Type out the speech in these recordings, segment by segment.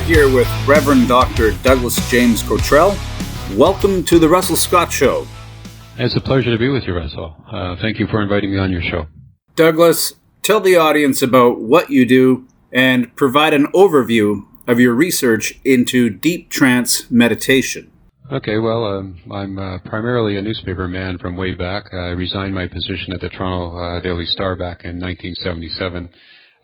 here with Reverend Dr. Douglas James Cottrell. Welcome to the Russell Scott Show. It's a pleasure to be with you, Russell. Thank you for inviting me on your show. Douglas, tell the audience about what you do and provide an overview of your research into deep trance meditation. Okay, well, I'm primarily a newspaper man from way back. I resigned my position at the Toronto Daily Star back in 1977.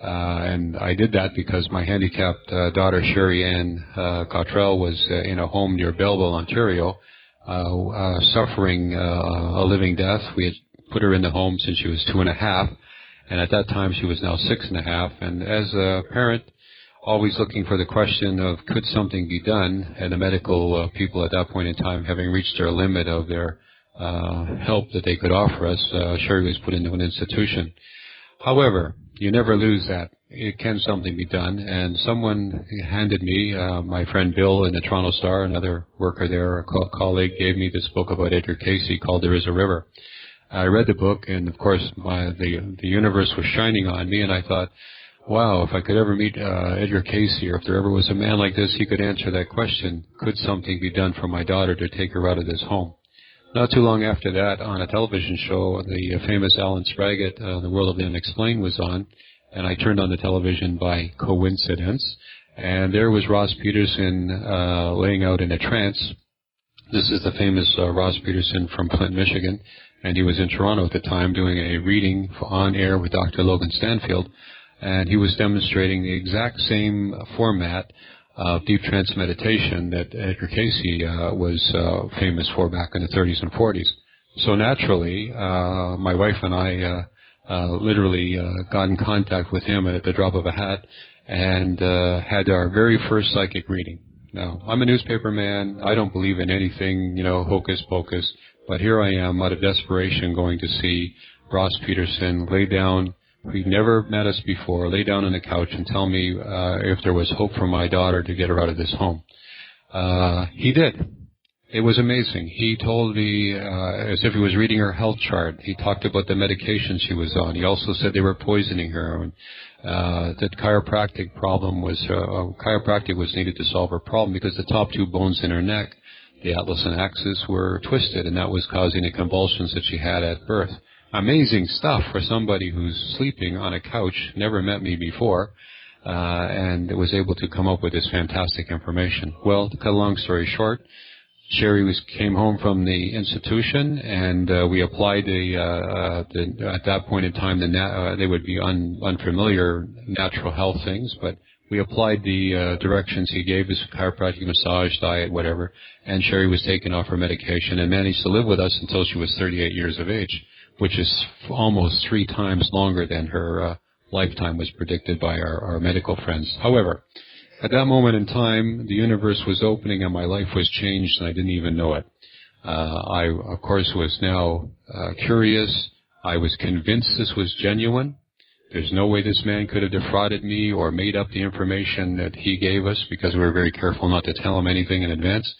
And I did that because my handicapped daughter, Sherry Ann Cottrell, was in a home near Belleville, Ontario, suffering a living death. We had put her in the home since she was 2.5, and at that time she was now 6.5. And as a parent, always looking for the question of could something be done, and the medical people at that point in time having reached their limit of their help that they could offer us, Sherry was put into an institution. However, you never lose that. Can something be done? And someone handed me, my friend Bill in the Toronto Star, another worker there, a colleague, gave me this book about Edgar Cayce called There Is a River. I read the book, and of course the universe was shining on me, and I thought, wow, if I could ever meet Edgar Cayce, or if there ever was a man like this, he could answer that question. Could something be done for my daughter to take her out of this home? Not too long after that, on a television show, the famous Alan Spraggett, The World of the Unexplained, was on, and I turned on the television by coincidence, and there was Ross Peterson laying out in a trance. This is the famous Ross Peterson from Flint, Michigan, and he was in Toronto at the time doing a reading on air with Dr. Logan Stanfield, and he was demonstrating the exact same format of deep trance meditation that Edgar Cayce was famous for back in the 30s and 40s. So naturally, my wife and I literally got in contact with him at the drop of a hat and had our very first psychic reading. Now, I'm a newspaper man. I don't believe in anything, hocus pocus, but here I am out of desperation going to see Ross Peterson lay down. He'd never met us before, lay down on the couch and tell me if there was hope for my daughter to get her out of this home. He did. It was amazing. He told me as if he was reading her health chart. He talked about the medication she was on. He also said they were poisoning her, and that chiropractic was needed to solve her problem because the top two bones in her neck, the atlas and axis, were twisted, and that was causing the convulsions that she had at birth. Amazing stuff for somebody who's sleeping on a couch, never met me before, and was able to come up with this fantastic information. Well, to cut a long story short, Sherry came home from the institution, and we applied at that point in time, they would be unfamiliar natural health things, but we applied the directions he gave us, chiropractic, massage, diet, whatever, and Sherry was taken off her medication and managed to live with us until she was 38 years of age, which is almost 3 times longer than her lifetime was predicted by our medical friends. However, at that moment in time, the universe was opening and my life was changed, and I didn't even know it. I, of course, was now curious. I was convinced this was genuine. There's no way this man could have defrauded me or made up the information that he gave us, because we were very careful not to tell him anything in advance.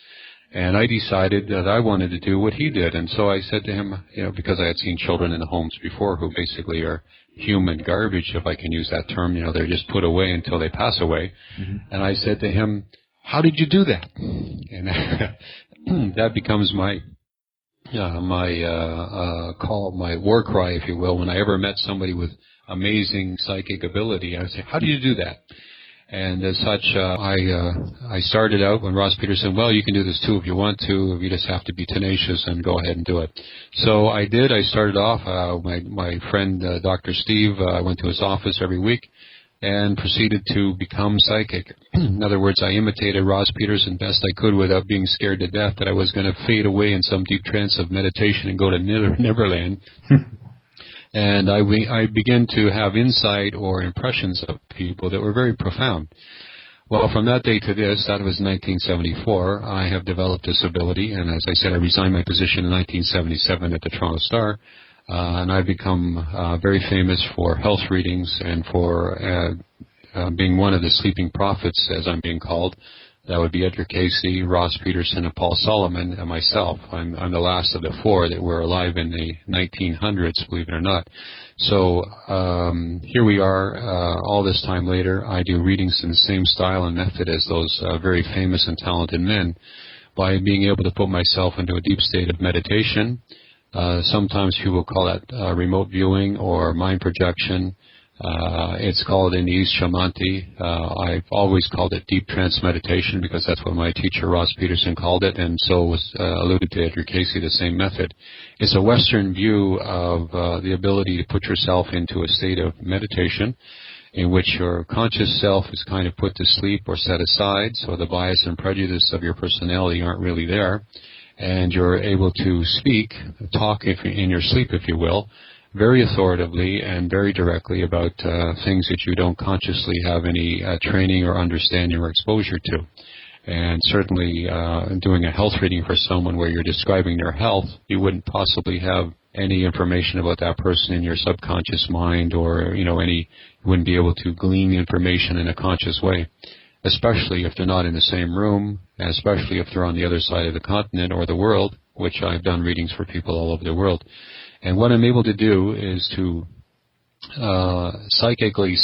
And I decided that I wanted to do what he did. And so I said to him, because I had seen children in the homes before who basically are human garbage, if I can use that term, they're just put away until they pass away. Mm-hmm. And I said to him, how did you do that? And that becomes my war cry, if you will. When I ever met somebody with amazing psychic ability, I would say, how do you do that? And as such, I started out when Ross Peterson, well, you can do this too if you want to. You just have to be tenacious and go ahead and do it. So I did. I started off. My friend, Dr. Steve, I went to his office every week and proceeded to become psychic. In other words, I imitated Ross Peterson best I could without being scared to death that I was going to fade away in some deep trance of meditation and go to Neverland. And I began to have insight or impressions of people that were very profound. Well, from that day to this, that was 1974, I have developed this ability. And as I said, I resigned my position in 1977 at the Toronto Star. And I've become very famous for health readings and for being one of the sleeping prophets, as I'm being called. That would be Edgar Casey, Ross Peterson, and Paul Solomon, and myself. I'm the last of the four that were alive in the 1900s, believe it or not. So here we are, all this time later. I do readings in the same style and method as those very famous and talented men by being able to put myself into a deep state of meditation. Sometimes people call that remote viewing or mind projection. It's called in the East Shamanti. I've always called it deep trance meditation because that's what my teacher Ross Peterson called it, and so was alluded to Edgar Casey, the same method. It's a Western view of the ability to put yourself into a state of meditation in which your conscious self is kind of put to sleep or set aside, so the bias and prejudice of your personality aren't really there, and you're able to talk in your sleep, if you will, very authoritatively and very directly about things that you don't consciously have any training or understanding or exposure to. And certainly doing a health reading for someone where you're describing their health, you wouldn't possibly have any information about that person in your subconscious mind, or you wouldn't be able to glean information in a conscious way, especially if they're not in the same room, and especially if they're on the other side of the continent or the world, which I've done readings for people all over the world. And what I'm able to do is to psychically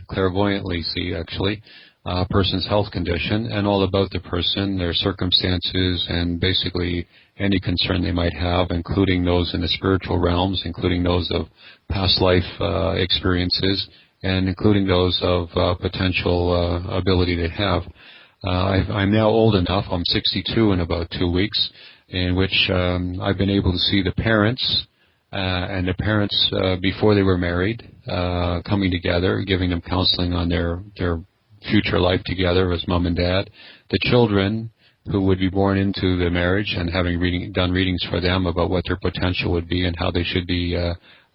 clairvoyantly see actually, a person's health condition and all about the person, their circumstances, and basically any concern they might have, including those in the spiritual realms, including those of past life experiences, and including those of potential ability they have. I'm now old enough, I'm 62 in about 2 weeks, in which I've been able to see the parents, and the parents before they were married, coming together, giving them counseling on their future life together as mom and dad. The children who would be born into the marriage and having done readings for them about what their potential would be and how they should be,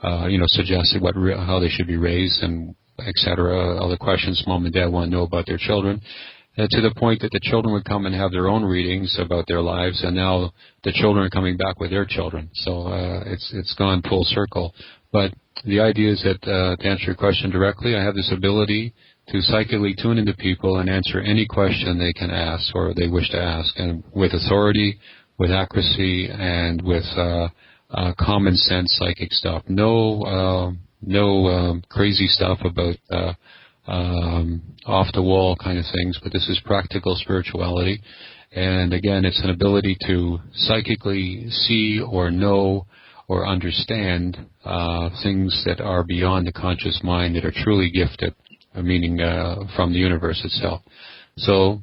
suggested how they should be raised and etc. All the questions mom and dad want to know about their children. To the point that the children would come and have their own readings about their lives, and now the children are coming back with their children. So it's gone full circle. But the idea is that, to answer your question directly, I have this ability to psychically tune into people and answer any question they can ask or they wish to ask, and with authority, with accuracy, and with common sense psychic stuff. No crazy stuff about off-the-wall kind of things, but this is practical spirituality. And again, it's an ability to psychically see or know or understand things that are beyond the conscious mind, that are truly gifted, meaning from the universe itself. So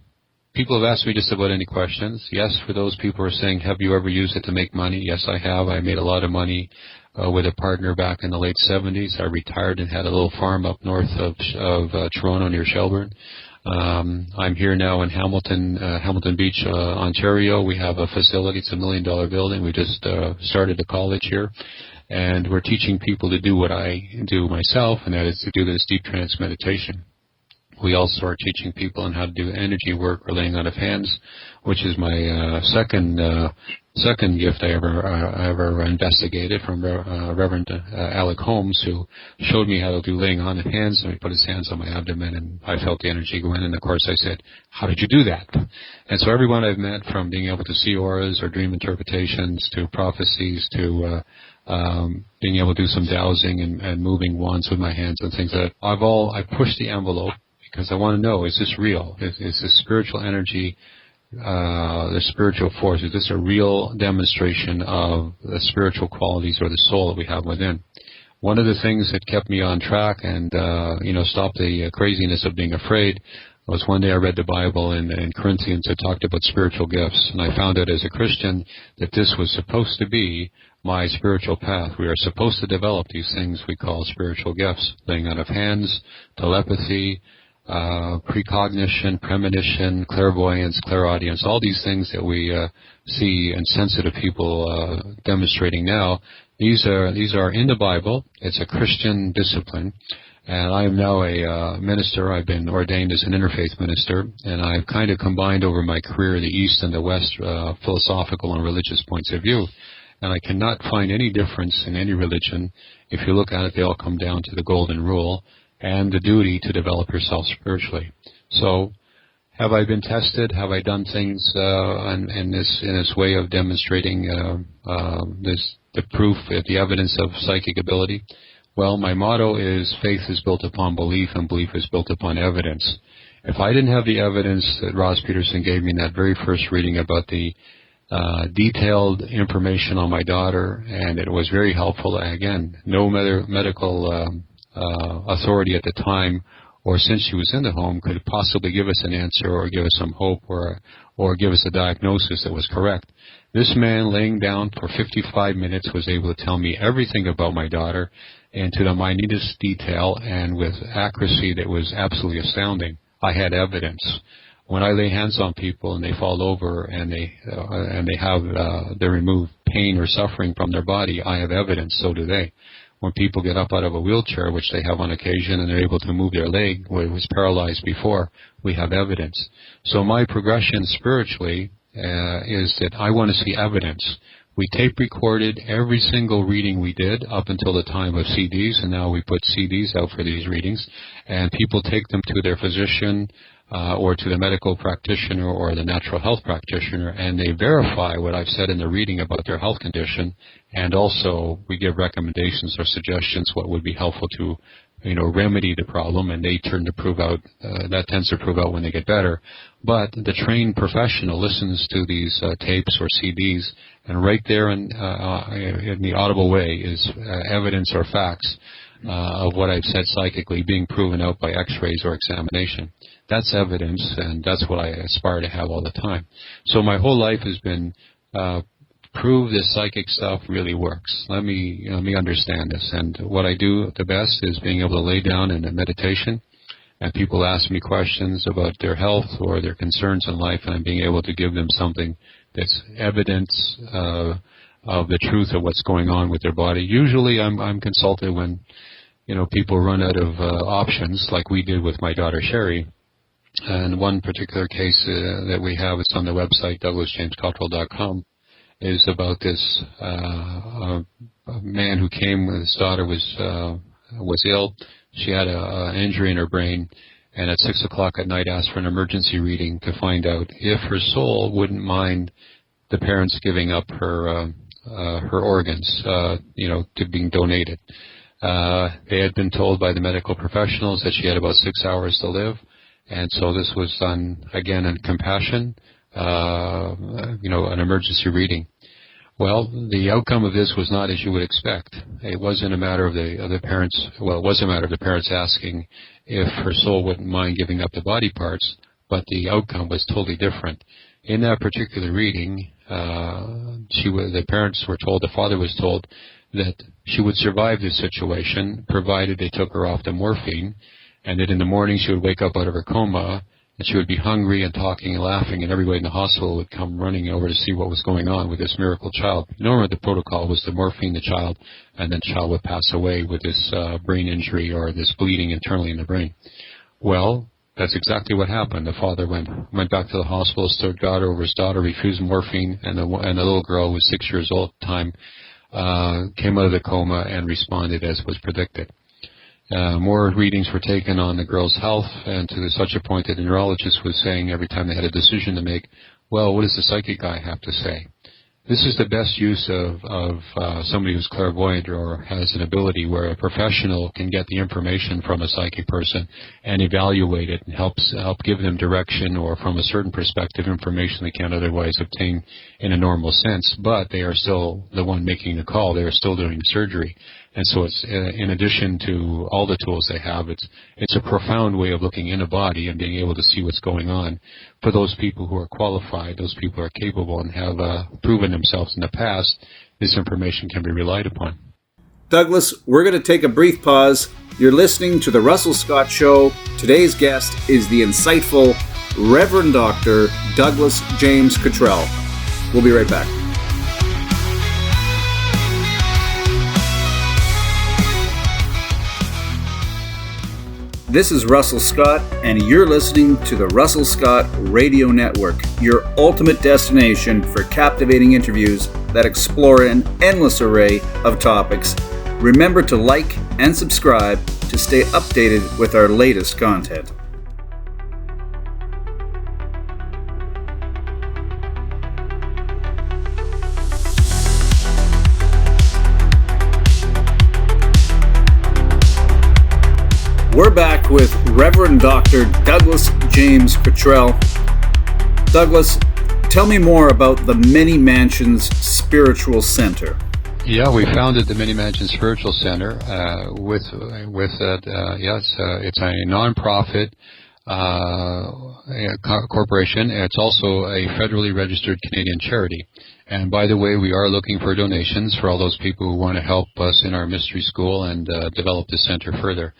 people have asked me just about any questions. Yes, for those people who are saying, have you ever used it to make money? Yes, I have. I made a lot of money with a partner back in the late 70s. I retired and had a little farm up north of Toronto near Shelburne. I'm here now in Hamilton Beach, Ontario. We have a facility. It's $1 million building. We just started a college here. And we're teaching people to do what I do myself, and that is to do this deep trance meditation. We also are teaching people on how to do energy work or laying on of hands, which is my second gift I ever investigated from Reverend Alec Holmes, who showed me how to do laying on of hands, and he put his hands on my abdomen, and I felt the energy go in, and of course I said, how did you do that? And so everyone I've met, from being able to see auras or dream interpretations to prophecies to being able to do some dowsing and moving wands with my hands and things like that, I pushed the envelope because I want to know, is this real? Is this spiritual energy, the spiritual force, is this a real demonstration of the spiritual qualities or the soul that we have within? One of the things that kept me on track and stopped the craziness of being afraid was one day I read the Bible in Corinthians. It talked about spiritual gifts, and I found out as a Christian that this was supposed to be my spiritual path. We are supposed to develop these things we call spiritual gifts: laying out of hands, telepathy, precognition, premonition, clairvoyance, clairaudience, all these things that we see and sensitive people demonstrating now. These are in the Bible. It's a Christian discipline. And I am now a minister. I've been ordained as an interfaith minister, and I've kind of combined over my career the East and the West philosophical and religious points of view. And I cannot find any difference in any religion. If you look at it, they all come down to the golden rule and the duty to develop yourself spiritually. So Have I been tested? Have I done things in this way of demonstrating the proof, the evidence of psychic ability? Well, my motto is faith is built upon belief, and belief is built upon evidence. If I didn't have the evidence that Ross Peterson gave me in that very first reading about the detailed information on my daughter, and it was very helpful. Again, no medical authority at the time, or since she was in the home, could possibly give us an answer or give us some hope or give us a diagnosis that was correct. This man, laying down for 55 minutes, was able to tell me everything about my daughter, and to the minutest detail, and with accuracy that was absolutely astounding. I had evidence. When I lay hands on people and they fall over and they remove pain or suffering from their body, I have evidence. So do they. When people get up out of a wheelchair, which they have on occasion, and they're able to move their leg where it was paralyzed before, we have evidence. So my progression spiritually is that I want to see evidence. We tape recorded every single reading we did up until the time of CDs, and now we put CDs out for these readings, and people take them to their physician or to the medical practitioner or the natural health practitioner, and they verify what I've said in the reading about their health condition, and also we give recommendations or suggestions what would be helpful to remedy the problem, and they tend to prove out, that tends to prove out when they get better. But the trained professional listens to these tapes or CDs, and right there in the audible way is evidence or facts of what I've said psychically being proven out by x-rays or examination. That's evidence, and that's what I aspire to have all the time. So my whole life has been prove this psychic stuff really works. Let me understand this. And what I do the best is being able to lay down in a meditation, and people ask me questions about their health or their concerns in life, and I'm being able to give them something that's evidence of the truth of what's going on with their body. Usually I'm consulted when people run out of options, like we did with my daughter Sherry. And one particular case that we have, it's on the website, DouglasJamesCottrell.com, is about this man who came when his daughter was ill. She had an injury in her brain, and at 6 o'clock at night asked for an emergency reading to find out if her soul wouldn't mind the parents giving up her organs, to being donated. They had been told by the medical professionals that she had about 6 hours to live, and so this was done again in compassion, an emergency reading. Well, the outcome of this was not as you would expect. It wasn't a matter of the parents. Well, it was a matter of the parents asking if her soul wouldn't mind giving up the body parts, but the outcome was totally different. In that particular reading, the parents were told, the father was told, that she would survive this situation provided they took her off the morphine, and that in the morning she would wake up out of her coma, and she would be hungry and talking and laughing, and everybody in the hospital would come running over to see what was going on with this miracle child. Normally the protocol was to morphine the child, and then the child would pass away with this brain injury or this bleeding internally in the brain. Well, that's exactly what happened. The father went back to the hospital, stood guard over his daughter, refused morphine, and the little girl, who was 6 years old at the time, came out of the coma and responded as was predicted. More readings were taken on the girl's health, and to such a point that the neurologist was saying every time they had a decision to make, well, what does the psychic guy have to say? This is the best use of somebody who's clairvoyant or has an ability where a professional can get the information from a psychic person and evaluate it and help give them direction, or from a certain perspective information they can't otherwise obtain in a normal sense, but they are still the one making the call. They are still doing the surgery. And so it's, in addition to all the tools they have, it's a profound way of looking in a body and being able to see what's going on. For those people who are qualified, those people who are capable and have proven themselves in the past, this information can be relied upon. Douglas, we're going to take a brief pause. You're listening to The Russell Scott Show. Today's guest is the insightful Reverend Dr. Douglas James Cottrell. We'll be right back. This is Russell Scott, and you're listening to the Russell Scott Radio Network, your ultimate destination for captivating interviews that explore an endless array of topics. Remember to like and subscribe to stay updated with our latest content. with Reverend Dr. Douglas James Cottrell. Douglas, tell me more about the Many Mansions Spiritual Center. Yeah, we founded the Many Mansions Spiritual Center it's a nonprofit corporation. It's also a federally registered Canadian charity. And by the way, we are looking for donations for all those people who want to help us in our mystery school and develop the center further.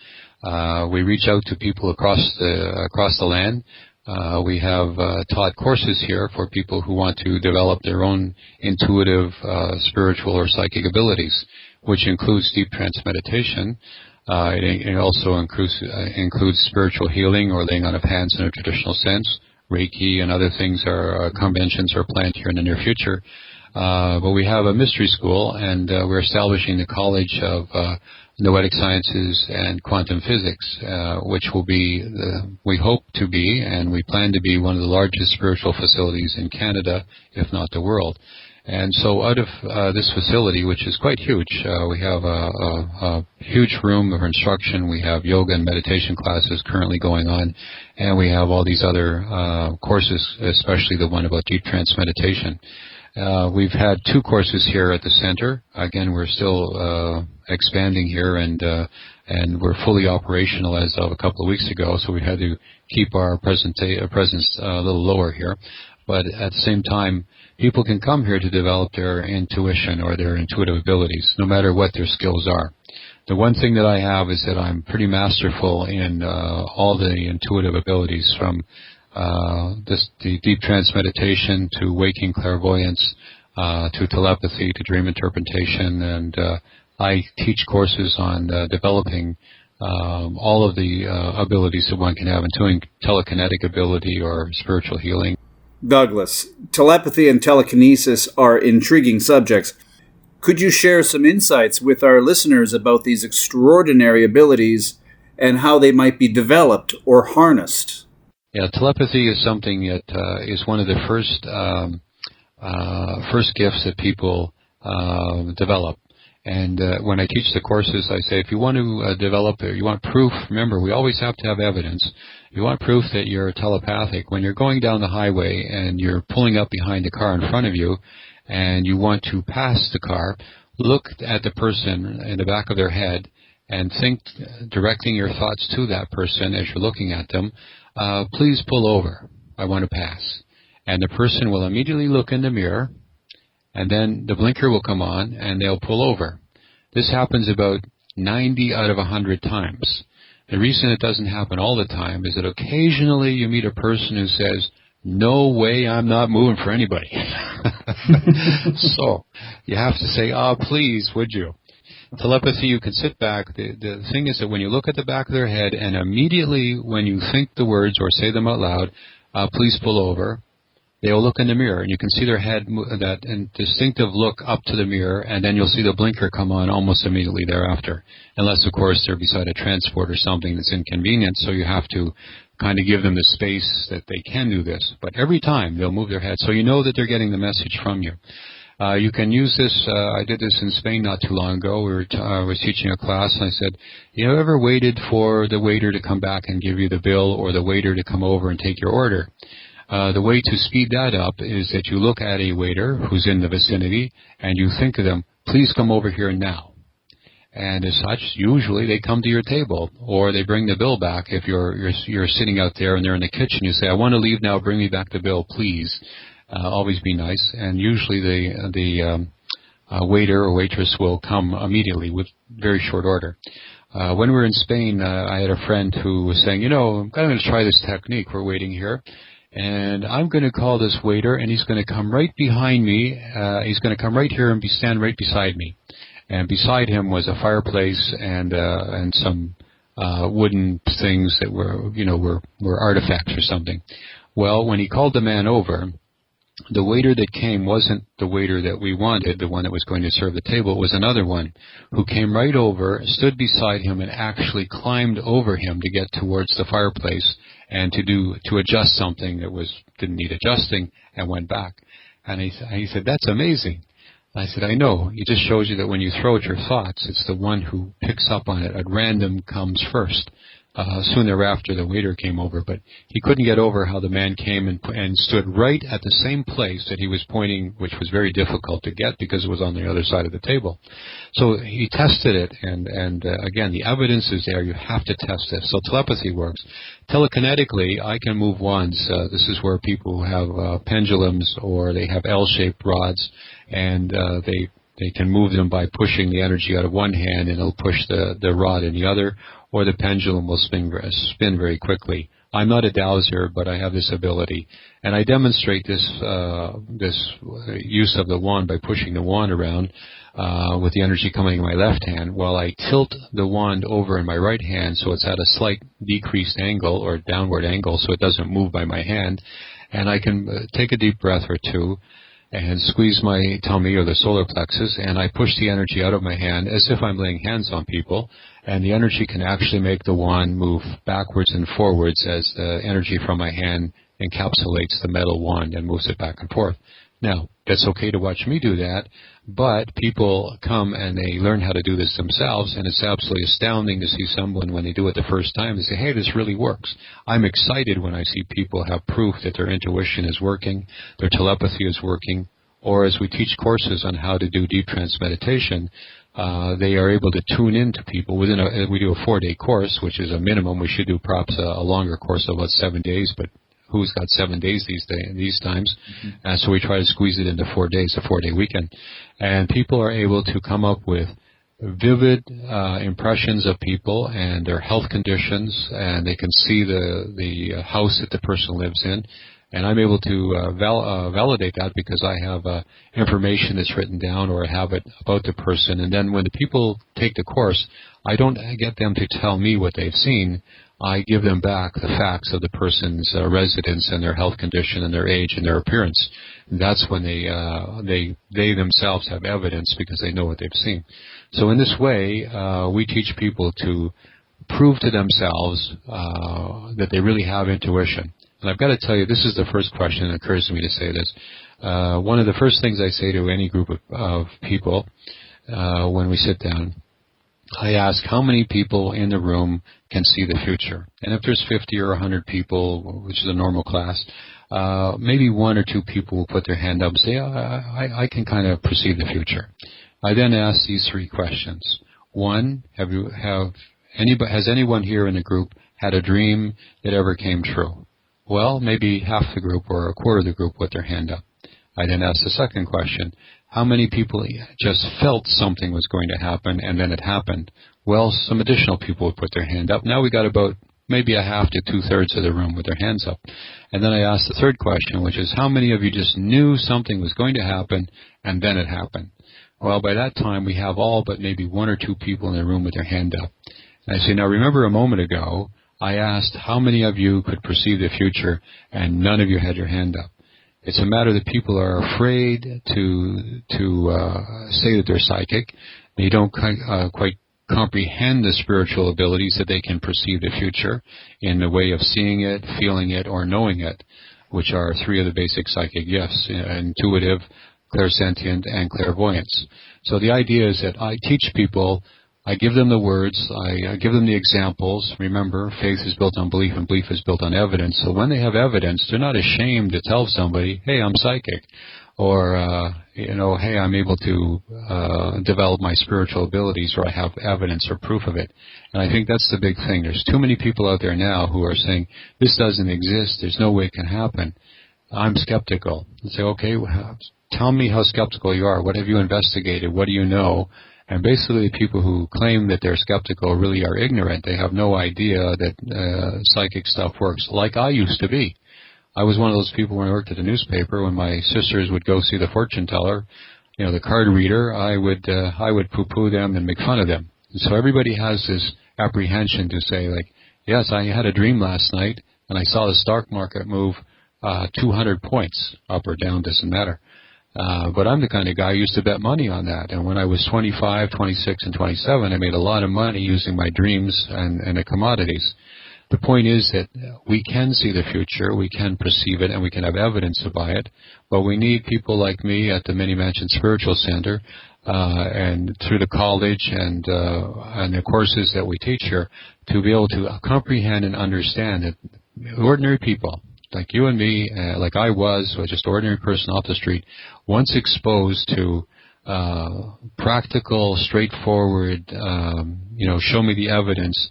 We reach out to people across the land. We have taught courses here for people who want to develop their own intuitive, spiritual or psychic abilities, which includes deep trance meditation. It also includes spiritual healing or laying on of hands in a traditional sense. Reiki and other things conventions are planned here in the near future. But we have a mystery school, and we're establishing the College of Noetic Sciences and Quantum Physics, which will be, we hope to be, and we plan to be one of the largest spiritual facilities in Canada, if not the world. And so out of this facility, which is quite huge, we have a huge room of instruction. We have yoga and meditation classes currently going on, and we have all these other courses, especially the one about deep trance meditation. We've had 2 courses here at the center. Again, we're still expanding here, and we're fully operational as of a couple of weeks ago, so we had to keep our presence a little lower here. But at the same time, people can come here to develop their intuition or their intuitive abilities, no matter what their skills are. The one thing that I have is that I'm pretty masterful in all the intuitive abilities, from the deep trance meditation to waking clairvoyance, to telepathy, to dream interpretation, and I teach courses on developing all of the abilities that one can have, including telekinetic ability or spiritual healing. Douglas, telepathy and telekinesis are intriguing subjects. Could you share some insights with our listeners about these extraordinary abilities and how they might be developed or harnessed? Yeah, telepathy is something that is one of the first gifts that people develop. And when I teach the courses, I say, if you want to develop it, you want proof, remember, we always have to have evidence. You want proof that you're telepathic. When you're going down the highway and you're pulling up behind a car in front of you and you want to pass the car, look at the person in the back of their head and think, directing your thoughts to that person as you're looking at them, please pull over. I want to pass. And the person will immediately look in the mirror, and then the blinker will come on, and they'll pull over. This happens about 90 out of 100 times. The reason it doesn't happen all the time is that occasionally you meet a person who says, no way, I'm not moving for anybody. So you have to say, please, would you? Telepathy, you can sit back. The thing is that when you look at the back of their head, and immediately when you think the words or say them out loud, please pull over, they'll look in the mirror, and you can see their head, that distinctive look up to the mirror, and then you'll see the blinker come on almost immediately thereafter. Unless, of course, they're beside a transport or something that's inconvenient, so you have to kind of give them the space that they can do this. But every time, they'll move their head, so you know that they're getting the message from you. You can use this. I did this in Spain not too long ago. I was teaching a class, and I said, you ever waited for the waiter to come back and give you the bill, or the waiter to come over and take your order? The way to speed that up is that you look at a waiter who's in the vicinity, and you think of them, please come over here now. And as such, usually they come to your table, or they bring the bill back. If you're sitting out there and they're in the kitchen, you say, I want to leave now, bring me back the bill, please. Always be nice. And usually the waiter or waitress will come immediately with very short order. When we were in Spain, I had a friend who was saying, I'm going to try this technique. We're waiting here. And I'm going to call this waiter, and he's going to come right behind me. He's going to come right here and stand right beside me. And beside him was a fireplace and some wooden things that were artifacts or something. Well, when he called the man over, the waiter that came wasn't the waiter that we wanted, the one that was going to serve the table. It was another one who came right over, stood beside him, and actually climbed over him to get towards the fireplace and to adjust something that didn't need adjusting, and went back. And he said, that's amazing. I said, I know. It just shows you that when you throw out your thoughts, it's the one who picks up on it at random comes first. Soon thereafter, the waiter came over, but he couldn't get over how the man came and stood right at the same place that he was pointing, which was very difficult to get because it was on the other side of the table. So he tested it, and again, the evidence is there. You have to test this. So telepathy works. Telekinetically, I can move wands. This is where people have pendulums, or they have L-shaped rods, and they can move them by pushing the energy out of one hand, and it'll push the rod in the other, or the pendulum will spin very quickly. I'm not a dowser, but I have this ability, and I demonstrate this use of the wand by pushing the wand around with the energy coming in my left hand, while I tilt the wand over in my right hand, so it's at a slight decreased angle or downward angle, so it doesn't move by my hand, and I can take a deep breath or two and squeeze my tummy or the solar plexus, and I push the energy out of my hand as if I'm laying hands on people, and the energy can actually make the wand move backwards and forwards as the energy from my hand encapsulates the metal wand and moves it back and forth. Now, it's okay to watch me do that, but people come and they learn how to do this themselves, and it's absolutely astounding to see someone, when they do it the first time, they say, hey, this really works. I'm excited when I see people have proof that their intuition is working, their telepathy is working, or as we teach courses on how to do deep trance meditation, they are able to tune into people. We do a 4-day course, which is a minimum. We should do perhaps a longer course of about 7 days, but who's got 7 days these times? Mm-hmm. So we try to squeeze it into 4 days, a 4-day weekend. And people are able to come up with vivid impressions of people and their health conditions, and they can see the house that the person lives in. And I'm able to validate that because I have information that's written down, or I have it about the person. And then when the people take the course, I don't get them to tell me what they've seen. I give them back the facts of the person's residence and their health condition and their age and their appearance. And that's when they themselves have evidence because they know what they've seen. So in this way, we teach people to prove to themselves that they really have intuition. And I've got to tell you, this is the first question that occurs to me to say this. One of the first things I say to any group of people when we sit down, I ask how many people in the room can see the future. And if there's 50 or 100 people, which is a normal class, maybe 1 or 2 people will put their hand up and say, I can kind of perceive the future. I then ask these 3 questions. 1, has anyone here in the group had a dream that ever came true? Well, maybe half the group or a quarter of the group put their hand up. I then asked the second question, how many people just felt something was going to happen and then it happened? Well, some additional people would put their hand up. Now we got about maybe a half to 2/3 of the room with their hands up. And then I asked the third question, which is how many of you just knew something was going to happen and then it happened? Well, by that time we have all but maybe 1 or 2 people in the room with their hand up. And I say, now remember a moment ago, I asked how many of you could perceive the future, and none of you had your hand up. It's a matter that people are afraid to say that they're psychic. They don't quite comprehend the spiritual abilities that they can perceive the future in the way of seeing it, feeling it, or knowing it, which are 3 of the basic psychic gifts, intuitive, clairsentient, and clairvoyance. So the idea is that I teach people, I give them the words, I give them the examples. Remember, faith is built on belief and belief is built on evidence. So when they have evidence, they're not ashamed to tell somebody, hey, I'm psychic. Or, hey, I'm able to develop my spiritual abilities, or I have evidence or proof of it. And I think that's the big thing. There's too many people out there now who are saying, this doesn't exist, there's no way it can happen. I'm skeptical. And say, okay, well, tell me how skeptical you are. What have you investigated? What do you know? And basically people who claim that they're skeptical really are ignorant. They have no idea that psychic stuff works, like I used to be. I was one of those people when I worked at the newspaper, when my sisters would go see the fortune teller, the card reader, I would poo-poo them and make fun of them. And so everybody has this apprehension to say, like, yes, I had a dream last night, and I saw the stock market move 200 points, up or down, doesn't matter. But I'm the kind of guy who used to bet money on that. And when I was 25, 26, and 27, I made a lot of money using my dreams and the commodities. The point is that we can see the future, we can perceive it, and we can have evidence about it. But we need people like me at the Many Mansion Spiritual Center and through the college and the courses that we teach here, to be able to comprehend and understand that ordinary people, like you and me, like I was just an ordinary person off the street, once exposed to practical, straightforward, show me the evidence,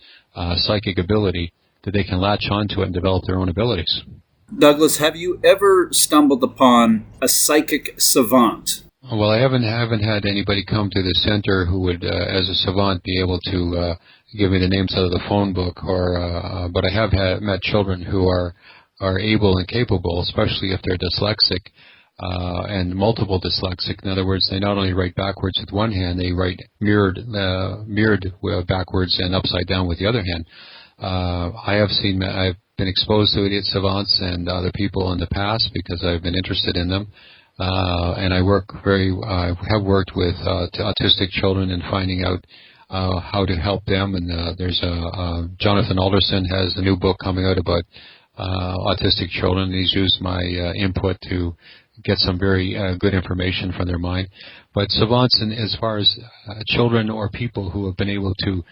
psychic ability, that they can latch onto it and develop their own abilities. Douglas, have you ever stumbled upon a psychic savant? Well, I haven't had anybody come to the center who would, as a savant, be able to give me the names out of the phone book, but I have met children who are able and capable, especially if they're dyslexic, and multiple dyslexic. In other words, they not only write backwards with one hand, they write mirrored backwards and upside down with the other hand. I've been exposed to idiot savants and other people in the past because I've been interested in them. And I have worked with autistic children and finding out how to help them. And there's Jonathan Alderson has a new book coming out about autistic children. He's used my input to get some very good information from their mind. But savants, as far as children or people who have been able to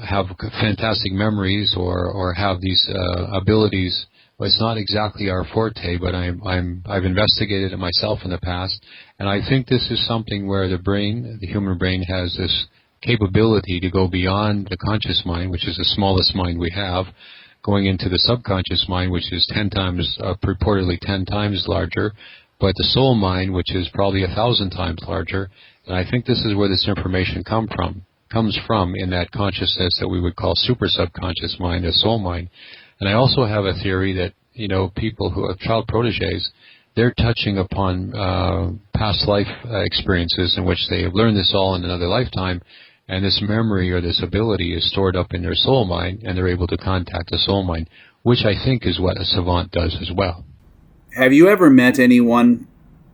have fantastic memories or have these abilities, well, it's not exactly our forte, but I've investigated it myself in the past, and I think this is something where the human brain has this capability to go beyond the conscious mind, which is the smallest mind we have, going into the subconscious mind, which is purportedly 10 times larger, but the soul mind, which is probably 1,000 times larger, and I think this is where this information comes from in that consciousness that we would call super subconscious mind, a soul mind. And I also have a theory that, people who have child protégés, they're touching upon past life experiences in which they have learned this all in another lifetime, and this memory or this ability is stored up in their soul mind, and they're able to contact the soul mind, which I think is what a savant does as well. Have you ever met anyone,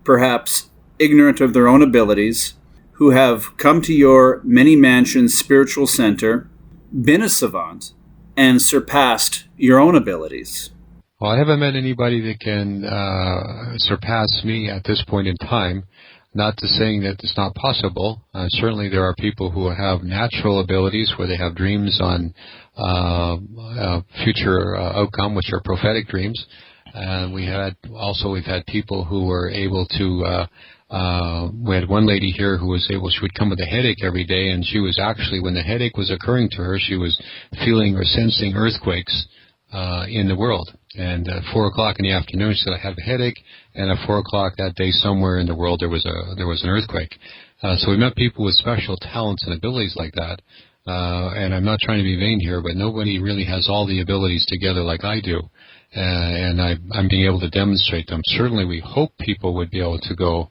perhaps ignorant of their own abilities, who have come to your many-mansion spiritual center, been a savant, and surpassed your own abilities? Well, I haven't met anybody that can surpass me at this point in time. Not to saying that it's not possible. Certainly there are people who have natural abilities where they have dreams on future outcome, which are prophetic dreams. We've had people who were able to we had one lady here who was able, she would come with a headache every day, and she was actually, when the headache was occurring to her, she was feeling or sensing earthquakes in the world. And at 4 o'clock in the afternoon, she said, I have a headache, and at 4 o'clock that day, somewhere in the world, there was an earthquake. So we met people with special talents and abilities like that. And I'm not trying to be vain here, but nobody really has all the abilities together like I do. And I'm being able to demonstrate them. Certainly we hope people would be able to go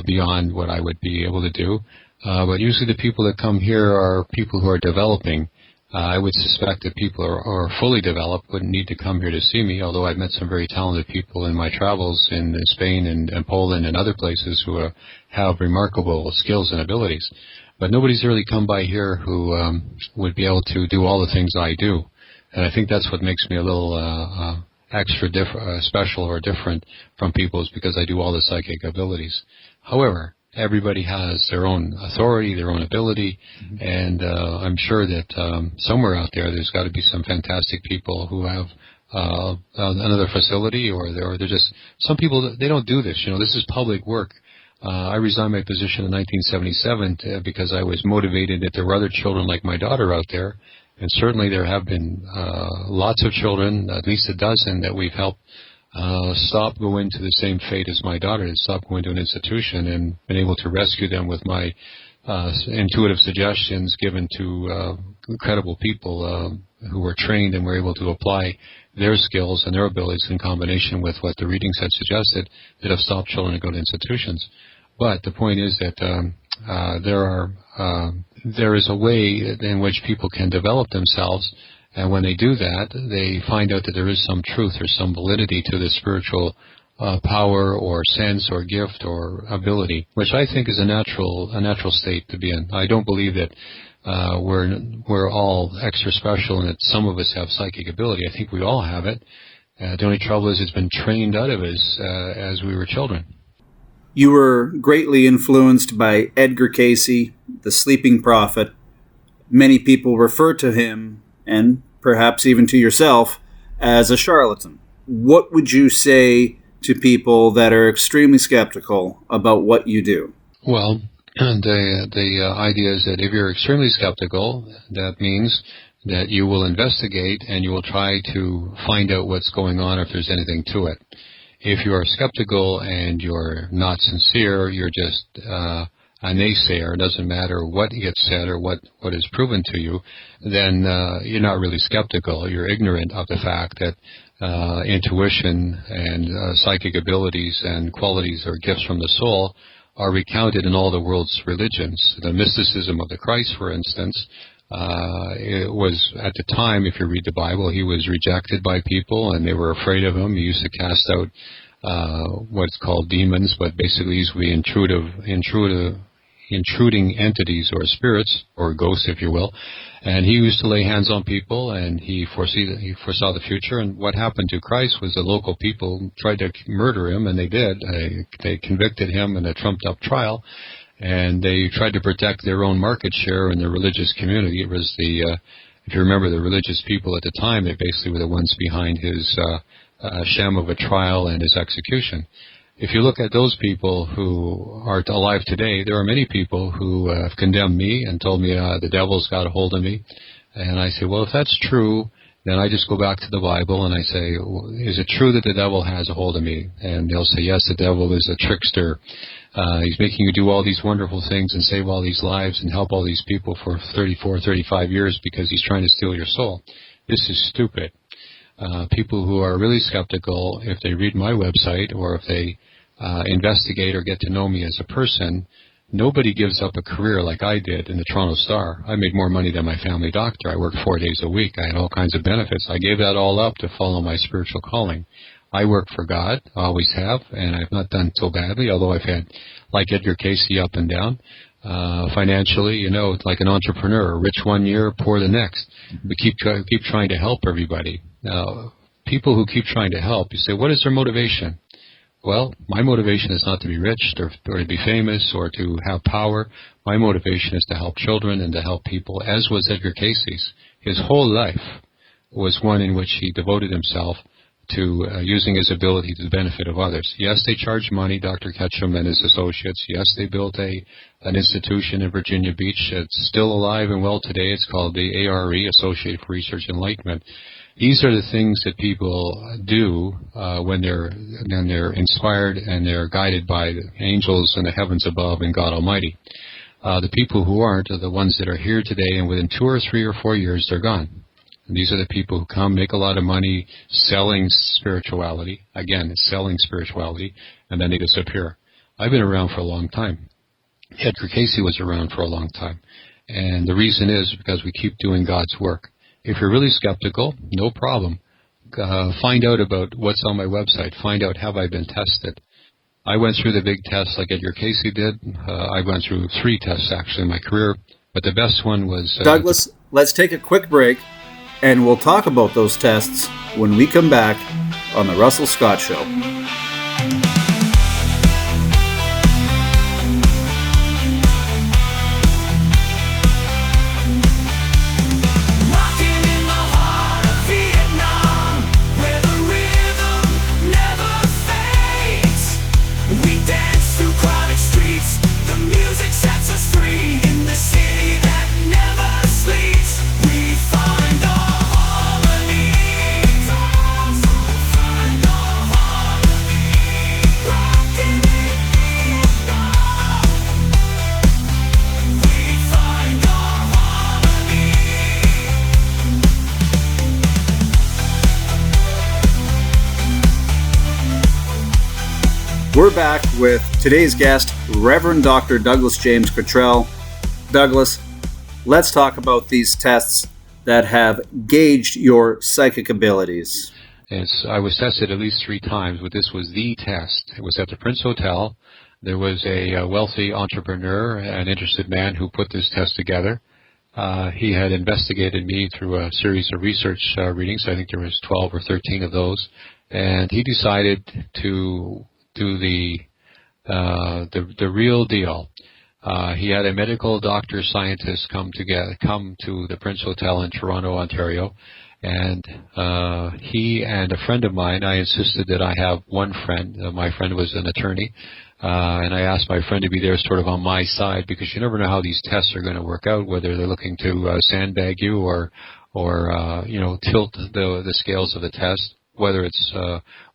beyond what I would be able to do. But usually the people that come here are people who are developing. I would suspect that people who are fully developed wouldn't need to come here to see me, although I've met some very talented people in my travels in Spain and Poland and other places who have remarkable skills and abilities. But nobody's really come by here who would be able to do all the things I do. And I think that's what makes me a little extra special or different from people, is because I do all the psychic abilities. However, everybody has their own authority, their own ability, and I'm sure that somewhere out there's got to be some fantastic people who have another facility, or they're just, some people, they don't do this. This is public work. I resigned my position in 1977 because I was motivated that there were other children like my daughter out there, and certainly there have been lots of children, at least a dozen, that we've helped stop going to the same fate as my daughter, stop going to an institution, and been able to rescue them with my intuitive suggestions given to incredible people who were trained and were able to apply their skills and their abilities in combination with what the readings had suggested, that have stopped children to go to institutions. But the point is that there is a way in which people can develop themselves. And when they do that, they find out that there is some truth or some validity to the spiritual power or sense or gift or ability, which I think is a natural state to be in. I don't believe that we're all extra special and that some of us have psychic ability. I think we all have it. The only trouble is it's been trained out of us as we were children. You were greatly influenced by Edgar Cayce, the sleeping prophet. Many people refer to him, and perhaps even to yourself, as a charlatan. What would you say to people that are extremely skeptical about what you do? Well, the idea is that if you're extremely skeptical, that means that you will investigate and you will try to find out what's going on, if there's anything to it. If you are skeptical and you're not sincere, you're just a naysayer, it doesn't matter what gets said or what is proven to you, then you're not really skeptical. You're ignorant of the fact that intuition and psychic abilities and qualities or gifts from the soul are recounted in all the world's religions. The mysticism of the Christ, for instance, it was, at the time, if you read the Bible, he was rejected by people and they were afraid of him. He used to cast out what's called demons, but basically these would be intruding entities or spirits or ghosts, if you will. And he used to lay hands on people, and he foresaw the future. And what happened to Christ was the local people tried to murder him, and they did. They convicted him in a trumped-up trial, and they tried to protect their own market share in the religious community. It was if you remember, the religious people at the time, they basically were the ones behind his sham of a trial and his execution. If you look at those people who are alive today, there are many people who have condemned me and told me the devil's got a hold of me. And I say, well, if that's true, then I just go back to the Bible and I say, is it true that the devil has a hold of me? And they'll say, yes, the devil is a trickster. He's making you do all these wonderful things and save all these lives and help all these people for 34, 35 years because he's trying to steal your soul. This is stupid. People who are really skeptical, if they read my website or if they investigate or get to know me as a person, nobody gives up a career like I did in the Toronto Star. I made more money than my family doctor. I worked 4 days a week. I had all kinds of benefits. I gave that all up to follow my spiritual calling. I work for God, always have, and I've not done so badly, although I've had, like Edgar Cayce, up and down. Financially, it's like an entrepreneur, rich one year, poor the next. We keep trying to help everybody. Now, people who keep trying to help, you say, what is their motivation? Well, my motivation is not to be rich or to be famous or to have power. My motivation is to help children and to help people, as was Edgar Cayce's. His whole life was one in which he devoted himself to using his ability to the benefit of others. Yes, they charged money, Dr. Ketchum and his associates. Yes, they built an institution in Virginia Beach. It's still alive and well today. It's called the ARE, Associated for Research Enlightenment. These are the things that people do when they're inspired and they're guided by the angels in the heavens above and God Almighty. The people who aren't are the ones that are here today, and within 2 or 3 or 4 years, they're gone. And these are the people who come, make a lot of money selling spirituality. Again, selling spirituality, and then they disappear. I've been around for a long time. Edgar Cayce was around for a long time. And the reason is because we keep doing God's work. If you're really skeptical, no problem. Find out about what's on my website. Find out, have I been tested? I went through the big tests like Edgar Cayce did. I went through 3 tests, actually, in my career. But the best one was... Douglas, let's take a quick break, and we'll talk about those tests when we come back on The Russell Scott Show. We're back with today's guest, Reverend Dr. Douglas James Cottrell. Douglas, let's talk about these tests that have gauged your psychic abilities. Yes, I was tested at least 3 times, but this was the test. It was at the Prince Hotel. There was a wealthy entrepreneur, an interested man who put this test together. He had investigated me through a series of research readings. I think there was 12 or 13 of those. And he decided to do the the real deal. He had a medical doctor scientist come to the Prince Hotel in Toronto, Ontario, and he and a friend of mine, I insisted that I have one friend. My friend was an attorney, and I asked my friend to be there sort of on my side, because you never know how these tests are going to work out, whether they're looking to sandbag you or tilt the scales of the test, whether it's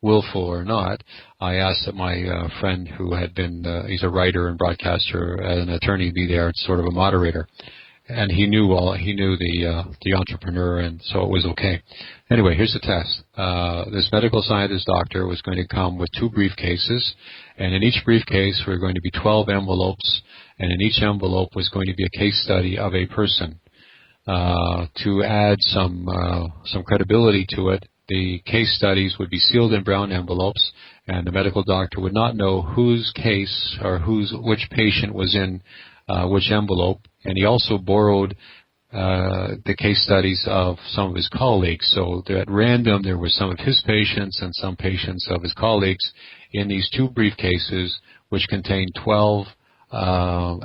willful or not. I asked that my friend, who had been, he's a writer and broadcaster, an attorney, be there, sort of a moderator. And he knew the entrepreneur, and so it was okay. Anyway, here's the test. This medical scientist doctor was going to come with 2 briefcases, and in each briefcase were going to be 12 envelopes, and in each envelope was going to be a case study of a person. To add some credibility to it, the case studies would be sealed in brown envelopes, and the medical doctor would not know whose case or which patient was in which envelope. And he also borrowed the case studies of some of his colleagues. So at random, there were some of his patients and some patients of his colleagues in these 2 briefcases, which contained 12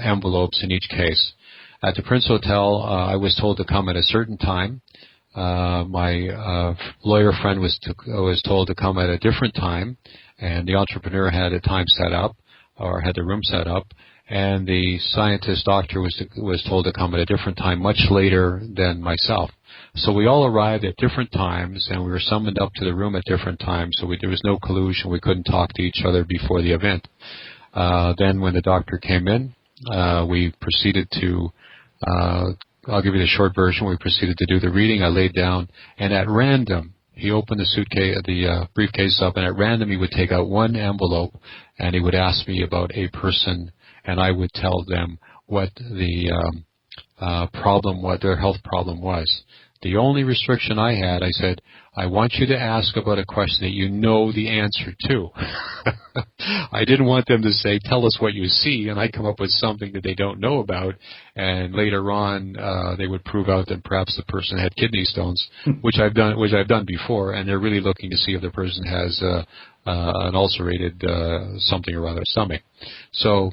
envelopes in each case. At the Prince Hotel, I was told to come at a certain time. My lawyer friend was told to come at a different time, and the entrepreneur had a time set up, or had the room set up, and the scientist doctor was told to come at a different time, much later than myself. So we all arrived at different times, and we were summoned up to the room at different times, so there was no collusion. We couldn't talk to each other before the event. Then when the doctor came in, we proceeded to I'll give you the short version. We proceeded to do the reading. I laid down, and at random, he opened the briefcase up, and at random he would take out one envelope, and he would ask me about a person, and I would tell them what the problem, what their health problem was. The only restriction I had, I said, I want you to ask about a question that you know the answer to. I didn't want them to say, tell us what you see, and I come up with something that they don't know about, and later on they would prove out that perhaps the person had kidney stones, which I've done before, and they're really looking to see if the person has an ulcerated something or other stomach. So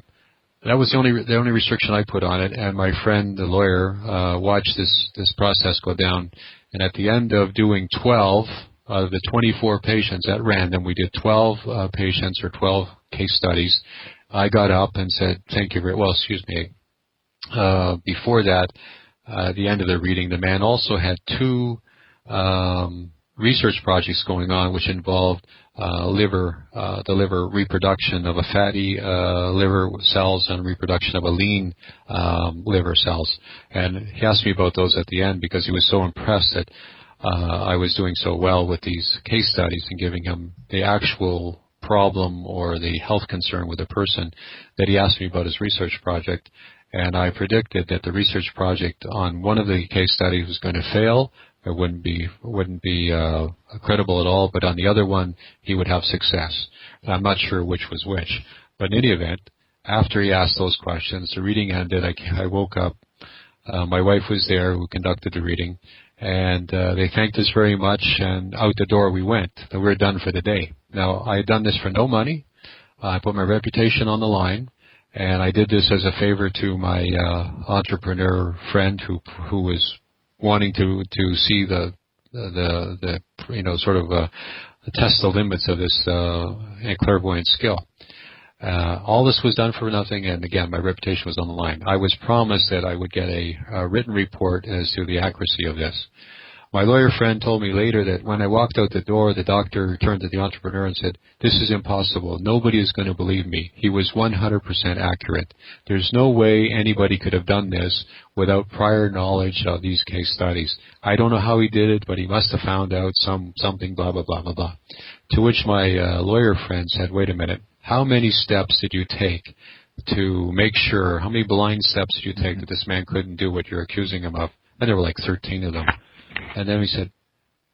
that was the only restriction I put on it, and my friend, the lawyer, watched this process go down. And at the end of doing 12 out of the 24 patients at random, we did 12 patients or 12 case studies. I got up and said, "Thank you very well." Excuse me. Before that, at the end of the reading, the man also had 2 research projects going on, which involved the liver reproduction of a fatty liver cells and reproduction of a lean liver cells. And he asked me about those at the end because he was so impressed that I was doing so well with these case studies and giving him the actual problem or the health concern with the person, that he asked me about his research project. And I predicted that the research project on one of the case studies was going to fail. It wouldn't be credible at all, but on the other one, he would have success. And I'm not sure which was which. But in any event, after he asked those questions, the reading ended. I woke up. My wife was there who conducted the reading, and they thanked us very much, and out the door we went. We were done for the day. Now, I had done this for no money. I put my reputation on the line, and I did this as a favor to my entrepreneur friend who was wanting to see the test the limits of this clairvoyant skill. All this was done for nothing, and again, my reputation was on the line. I was promised that I would get a written report as to the accuracy of this. My lawyer friend told me later that when I walked out the door, the doctor turned to the entrepreneur and said, "This is impossible. Nobody is going to believe me." He was 100% accurate. There's no way anybody could have done this without prior knowledge of these case studies. I don't know how he did it, but he must have found out something, blah, blah, blah, blah, blah. To which my lawyer friend said, "Wait a minute. How many steps did you take to make sure, how many blind steps did you take that this man couldn't do what you're accusing him of?" And there were like 13 of them. And then he said,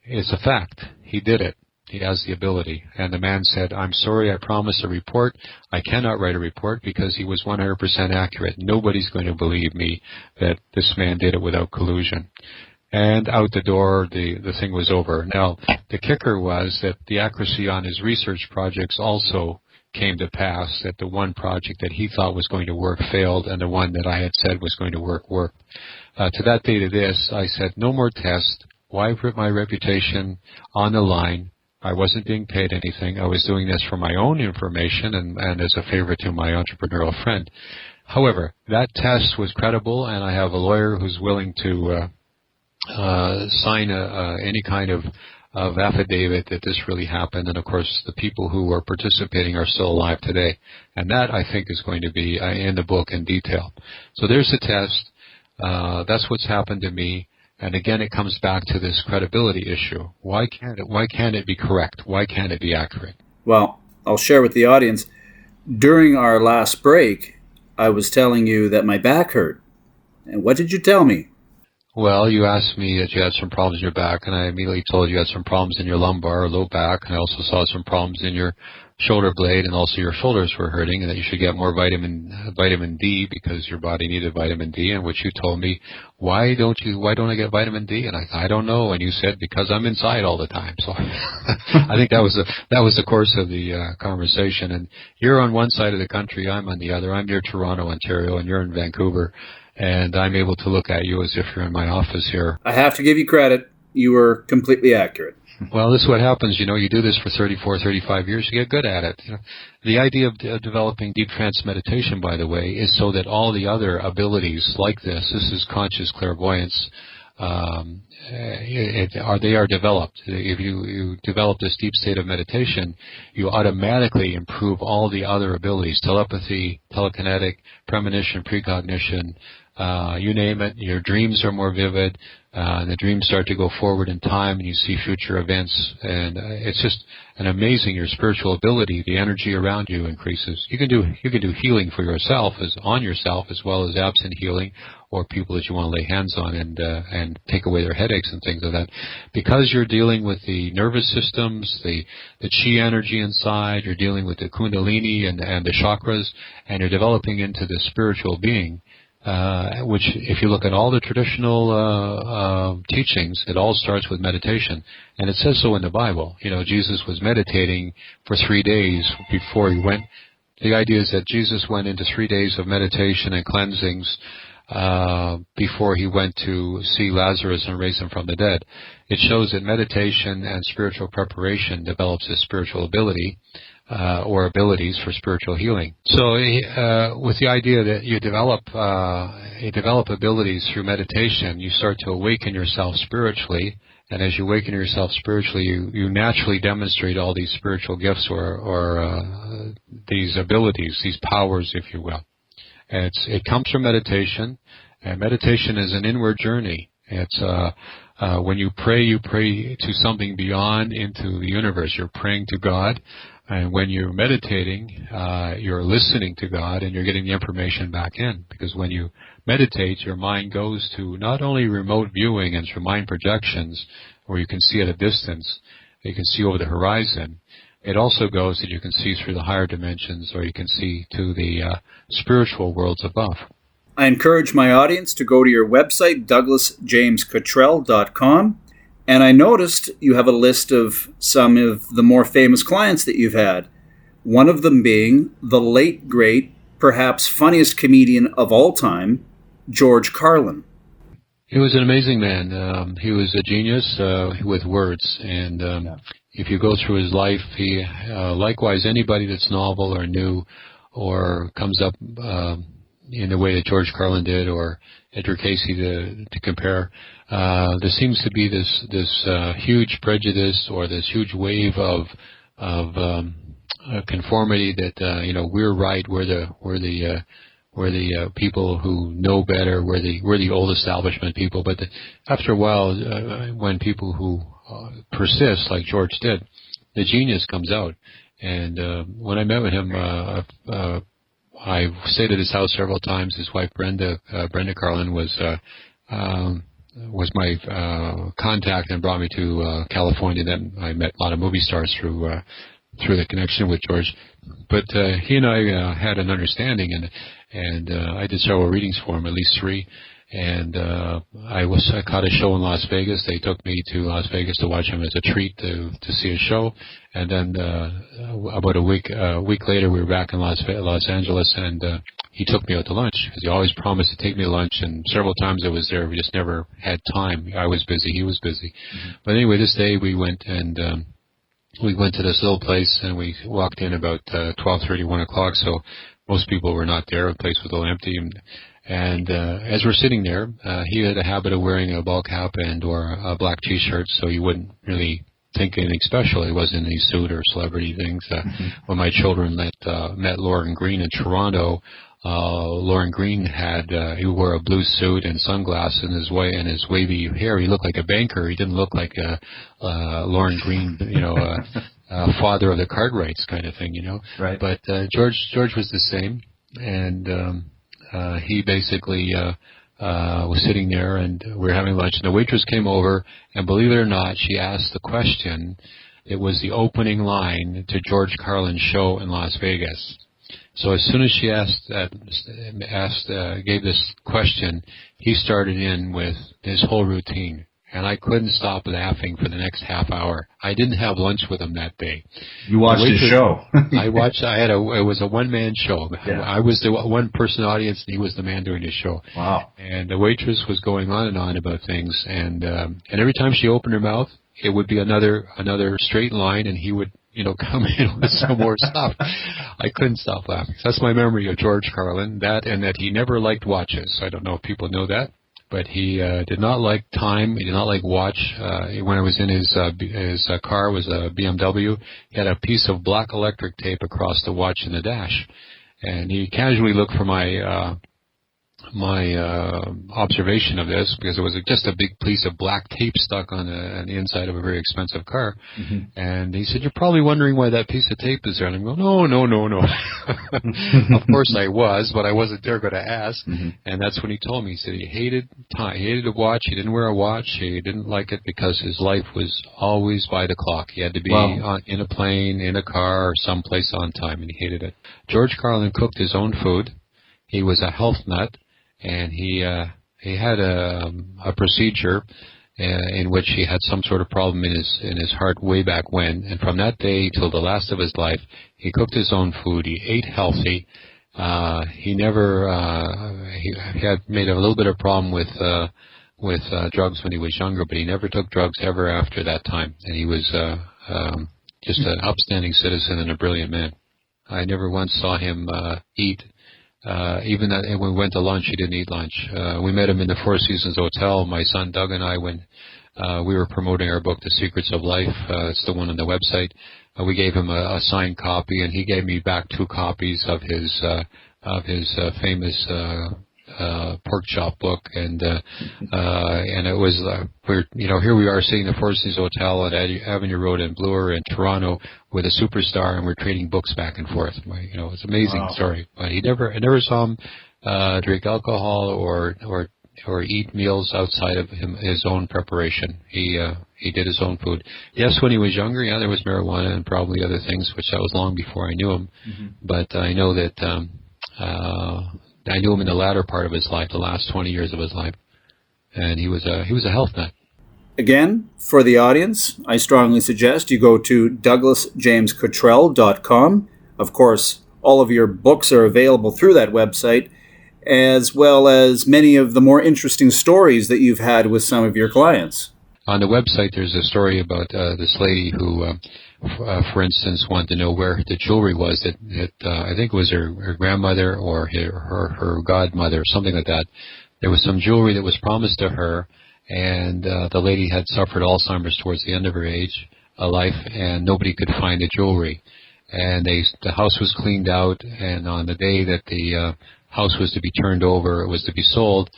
"It's a fact. He did it. He has the ability." And the man said, "I'm sorry, I promised a report. I cannot write a report because he was 100% accurate. Nobody's going to believe me that this man did it without collusion." And out the door, the thing was over. Now, the kicker was that the accuracy on his research projects also came to pass, that the one project that he thought was going to work failed, and the one that I had said was going to work worked. To that day to this, I said, no more tests. Why put my reputation on the line? I wasn't being paid anything. I was doing this for my own information and as a favor to my entrepreneurial friend. However, that test was credible, and I have a lawyer who's willing to sign any kind of affidavit that this really happened. And, of course, the people who are participating are still alive today. And that, I think, is going to be in the book in detail. So there's the test. That's what's happened to me. And again, it comes back to this credibility issue. Why can't it be correct? Why can't it be accurate? Well, I'll share with the audience. During our last break, I was telling you that my back hurt. And what did you tell me? Well, you asked me that you had some problems in your back, and I immediately told you you had some problems in your lumbar or low back, and I also saw some problems in your shoulder blade, and also your shoulders were hurting, and that you should get more vitamin D because your body needed vitamin D. And which you told me, why don't I get vitamin D? And I don't know. And you said, because I'm inside all the time. So I think that was the course of the conversation. And you're on one side of the country, I'm on the other. I'm near Toronto, Ontario, and you're in Vancouver. And I'm able to look at you as if you're in my office here. I have to give you credit. You were completely accurate. Well, this is what happens. You do this for 34, 35 years, you get good at it. The idea of developing deep trance meditation, by the way, is so that all the other abilities like this is conscious clairvoyance, they are developed. If you develop this deep state of meditation, you automatically improve all the other abilities: telepathy, telekinetic, premonition, precognition, you name it. Your dreams are more vivid. The dreams start to go forward in time, and you see future events. And it's just an amazing, your spiritual ability, the energy around you increases. You can do healing for yourself, on yourself, as well as absent healing, or people that you want to lay hands on and take away their headaches and things like that. Because you're dealing with the nervous systems, the chi energy inside, you're dealing with the kundalini and the chakras, and you're developing into the spiritual being. Which, if you look at all the traditional teachings, it all starts with meditation. And it says so in the Bible. Jesus was meditating for 3 days before he went. The idea is that Jesus went into 3 days of meditation and cleansings before he went to see Lazarus and raise him from the dead. It shows that meditation and spiritual preparation develops a spiritual ability. Or abilities for spiritual healing. So with the idea that you develop abilities through meditation, you start to awaken yourself spiritually, and as you awaken yourself spiritually, you naturally demonstrate all these spiritual gifts or these abilities, these powers, if you will. And it comes from meditation, and meditation is an inward journey. It's when you pray to something beyond, into the universe. You're praying to God. And when you're meditating, you're listening to God, and you're getting the information back in. Because when you meditate, your mind goes to not only remote viewing and through mind projections, where you can see at a distance, you can see over the horizon. It also goes that you can see through the higher dimensions, or you can see to the spiritual worlds above. I encourage my audience to go to your website, douglasjamescottrell.com. And I noticed you have a list of some of the more famous clients that you've had. One of them being the late, great, perhaps funniest comedian of all time, George Carlin. He was an amazing man. He was a genius with words. And if you go through his life, he, likewise, anybody that's novel or new or comes up in the way that George Carlin did, or Edgar Casey to compare, there seems to be this huge prejudice or this huge wave of conformity that we're right, we're the people who know better, we're the old establishment people. But after a while, when people who persist, like George did, the genius comes out. And when I met with him, I stayed at his house several times. His wife Brenda Carlin was my contact and brought me to California. Then I met a lot of movie stars through through the connection with George. But he and I had an understanding, and I did several readings for him, at least 3. And I caught a show in Las Vegas. They took me to Las Vegas to watch him as a treat to see a show. And then about a week later, we were back in Los Angeles, and he took me out to lunch, because he always promised to take me to lunch. And several times I was there, we just never had time. I was busy, he was busy. Mm-hmm. But anyway, this day we went and we went to this little place, and we walked in about 12:30, 1 o'clock. So most people were not there. The place was a little empty. And as we're sitting there, he had a habit of wearing a ball cap and or a black T-shirt, so you wouldn't really think anything special. He wasn't any suit or celebrity things. When my children met Lauren Green in Toronto, Lauren Green he wore a blue suit and sunglasses and his wavy hair. He looked like a banker. He didn't look like Lauren Green, father of the Cartwrights kind of thing, Right. But George was the same, and he basically was sitting there, and we were having lunch, and the waitress came over, and believe it or not, she asked the question. It was the opening line to George Carlin's show in Las Vegas. So as soon as she gave this question, he started in with his whole routine. And I couldn't stop laughing for the next half hour. I didn't have lunch with him that day. You watched his show. It was a one-man show. Yeah. I was the one-person audience, and he was the man doing his show. Wow. And the waitress was going on and on about things. And every time she opened her mouth, it would be another straight line, and he would, come in with some more stuff. I couldn't stop laughing. So that's my memory of George Carlin, and that he never liked watches. I don't know if people know that. But he did not like time. He did not like watch. When I was in his car, was a BMW. He had a piece of black electric tape across the watch in the dash, and he casually looked for my observation of this, because it was just a big piece of black tape stuck on the inside of a very expensive car. Mm-hmm. And he said, "You're probably wondering why that piece of tape is there." And I'm going, no. Of course I was, but I wasn't there going to ask. Mm-hmm. And that's when he told me. He said he hated time. He hated a watch. He didn't wear a watch. He didn't like it because his life was always by the clock. He had to be in a plane, in a car, or someplace on time, and he hated it. George Carlin cooked his own food. He was a health nut. And he had a procedure in which he had some sort of problem in his heart way back when. And from that day till the last of his life, he cooked his own food. He ate healthy. He never he had made a little bit of problem with drugs when he was younger, but he never took drugs ever after that time. And he was just an upstanding citizen and a brilliant man. I never once saw him eat. Even when we went to lunch, he didn't eat lunch. We met him in the Four Seasons Hotel, my son Doug and I, when we were promoting our book, The Secrets of Life. It's the one on the website. We gave him a signed copy, and he gave me back 2 copies of his famous pork chop book, and it was here we are sitting in the Four Seasons Hotel at Avenue Road in Bloor in Toronto with a superstar, and we're trading books back and forth. It's an amazing story. But I never saw him drink alcohol or eat meals outside of his own preparation. He did his own food. Yes, when he was younger, there was marijuana and probably other things, which that was long before I knew him. Mm-hmm. But I know that I knew him in the latter part of his life, the last 20 years of his life, and he was a health nut. Again, for the audience, I strongly suggest you go to DouglasJamesCottrell.com. Of course, all of your books are available through that website, as well as many of the more interesting stories that you've had with some of your clients. On the website, there's a story about this lady who, for instance, wanted to know where the jewelry was that I think it was her grandmother or her godmother, something like that. There was some jewelry that was promised to her, and the lady had suffered Alzheimer's towards the end of her life, and nobody could find the jewelry. And the house was cleaned out, and on the day that the house was to be turned over, it was to be sold,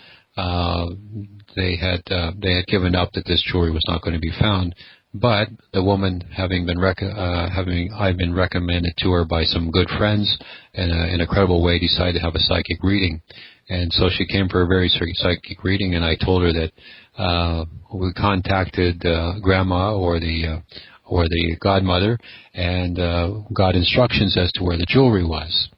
they had given up that this jewelry was not going to be found. But the woman, having been recommended to her by some good friends in a credible way, decided to have a psychic reading. And so she came for a very psychic reading, and I told her that we contacted Grandma or or the godmother, and got instructions as to where the jewelry was.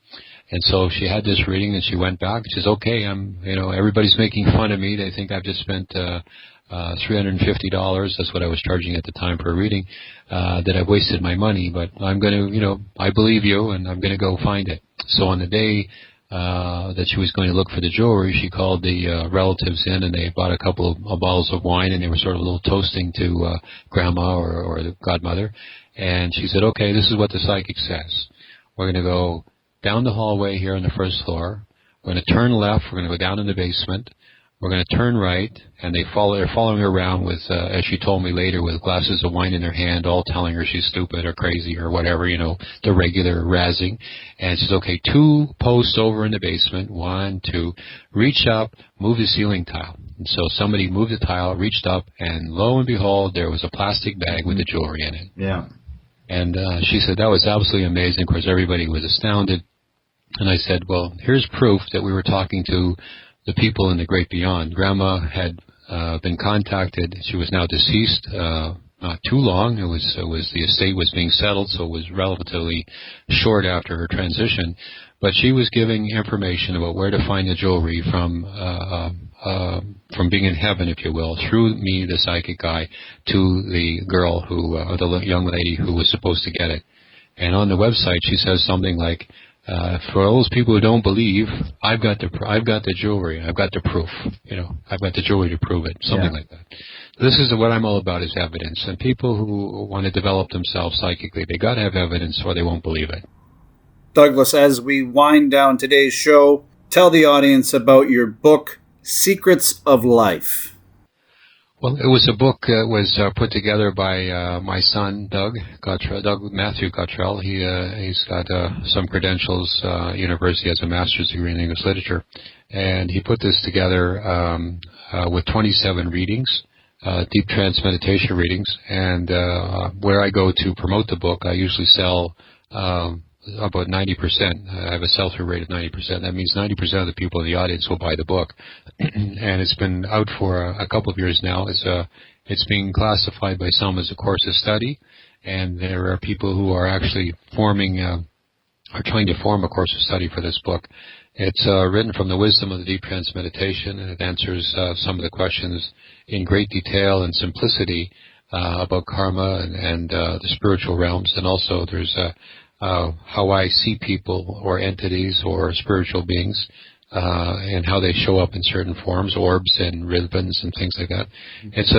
And so she had this reading, and she went back. She says, "Okay, everybody's making fun of me. They think I've just spent $350. That's what I was charging at the time for a reading. That I've wasted my money, but I'm going to, I believe you, and I'm going to go find it." So on the day that she was going to look for the jewelry, she called the relatives in, and they bought a couple of bottles of wine, and they were sort of a little toasting to Grandma or the godmother. And she said, "Okay, this is what the psychic says. We're going to go down the hallway here on the first floor. We're going to turn left. We're going to go down in the basement. We're going to turn right." And they're following her around with, as she told me later, with glasses of wine in their hand, all telling her she's stupid or crazy or whatever, the regular razzing. And she says, "Okay, 2 posts over in the basement. 1, 2, reach up, move the ceiling tile." And so somebody moved the tile, reached up, and lo and behold, there was a plastic bag with the jewelry in it. Yeah. And she said that was absolutely amazing. Of course, everybody was astounded. And I said, well, here's proof that we were talking to the people in the great beyond. Grandma had been contacted. She was now deceased not too long. It was the estate was being settled, so it was relatively short after her transition. But she was giving information about where to find the jewelry from being in heaven, if you will, through me, the psychic guy, to the girl or the young lady who was supposed to get it. And on the website, she says something like, for all those people who don't believe, I've got the jewelry. I've got the proof. I've got the jewelry to prove it. Something like that. This is what I'm all about, is evidence. And people who want to develop themselves psychically, they got to have evidence or they won't believe it. Douglas, as we wind down today's show, tell the audience about your book, Secrets of Life. Well, it was a book that was put together by my son, Matthew Cottrell. He's got some credentials, university, has a master's degree in English literature. And he put this together with 27 readings, deep trance meditation readings. And where I go to promote the book, I usually sell about 90%. I have a sell-through rate of 90%. That means 90% of the people in the audience will buy the book. And it's been out for a couple of years now. It's being classified by some as a course of study, and there are people who are actually are trying to form a course of study for this book. It's written from the wisdom of the deep trance meditation, and it answers some of the questions in great detail and simplicity about karma and the spiritual realms, and also there's how I see people or entities or spiritual beings, and how they show up in certain forms, orbs and ribbons and things like that. It's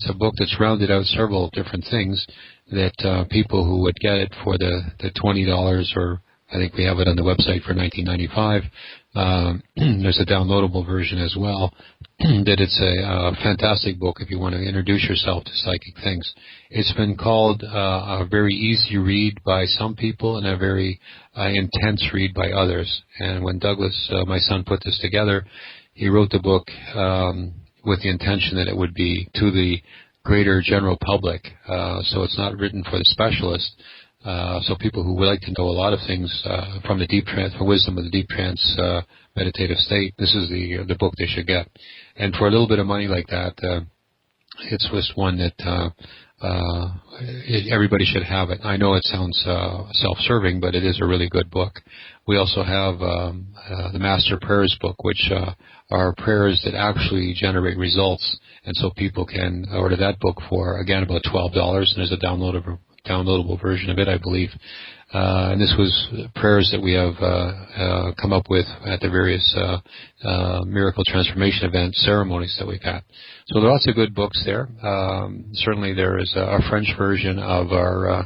a book that's rounded out several different things that people who would get it for the $20, or I think we have it on the website for $19.95. There's a downloadable version as well. That it's a fantastic book if you want to introduce yourself to psychic things. It's been called a very easy read by some people and a very intense read by others. And when Douglas, my son, put this together, he wrote the book with the intention that it would be to the greater general public. So it's not written for the specialist. So people who would like to know a lot of things from the deep trance, from wisdom of the deep trance meditative state, this is the book they should get. And for a little bit of money like that, it's just one that everybody should have it. I know it sounds self-serving, but it is a really good book. We also have the Master Prayers book, which are prayers that actually generate results, and so people can order that book for, again, about $12, and there's a downloadable version of it, I believe. And this was prayers that we have come up with at the various miracle transformation event ceremonies that we've had. So there are lots of good books there. Certainly there is a French version of our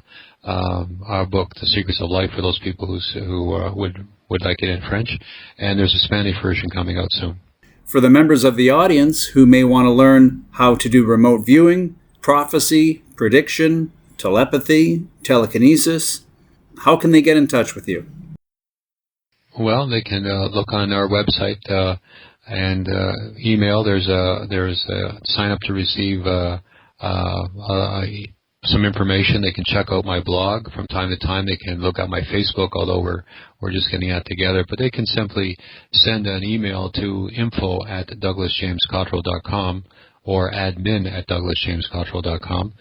book, The Secrets of Life, for those people who would like it in French. And there's a Spanish version coming out soon. For the members of the audience who may want to learn how to do remote viewing, prophecy, prediction, telepathy, telekinesis, how can they get in touch with you? Well, they can look on our website and email. There's a sign up to receive some information. They can check out my blog from time to time. They can look at my Facebook, although we're just getting that together. But they can simply send an email to info@douglasjamescottrell.com or admin@douglasjamescottrell.com.